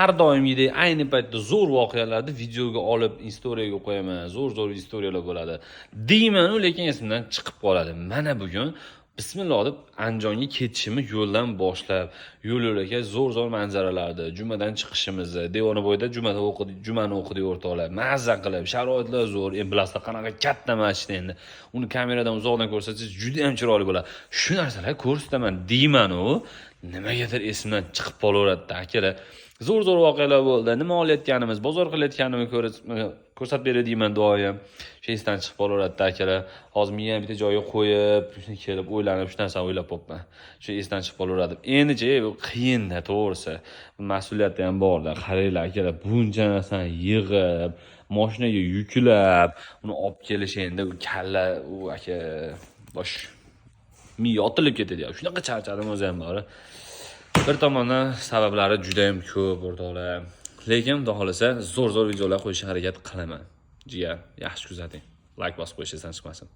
har doimgidek ayni paytda zo'r voqealarni videoga olib, istoriyaga qo'yaman, zo'r istoriyalar bo'ladi. Deyman-u, lekin esimdan chiqib qoladi. Mana bugun bismillah deb Andijonga ketishimiz yo'ldan boshlab, yo'l-yo'lakay zo'r manzaralarni, jumadan chiqishimizni, Devonboyda jumani o'qidik o'rtoqlar. Mazza qilib, sharoitlar zo'r. Endi bilasizlar qanaqa katta masjid endi. Uni kameradan uzoqdan ko'rsatsangiz juda ham chiroyli bo'ladi. Shu narsalar ko'rsataman deyman-u, nimagadir esimdan chiqib qolaveradi akalar. Zo'r voqealar bo'ldi. Nima olayotganimiz, bozor qilayotganimizni ko'rsatib beradiyman doim. Shu esdan chiqib qolaveradi akalar. Hozir miyam bitta joyga qo'yib, kelib o'ylanib, shu narsani o'ylab qopman. Shu esdan chiqib qolaveradi. Endi-chi, bu qiyin-da, to'g'risi. Mas'uliyati ham bor-da. Qaranglar akalar, buncha narsani yig'ib, mashinaga yuklab, uni olib kelish endi kalla u aka bosh miya otilib ketadi. Shunaqa charchadim o'zi ham bor. Bir tomondan sabablari juda ham ko'p o'rtoqlar. Lekin xudo xolasa zo'r videolar qo'yishga harakat qilaman. Jigar, yaxshi kuzating. Like bosib qo'yishingizdan chiqmasin.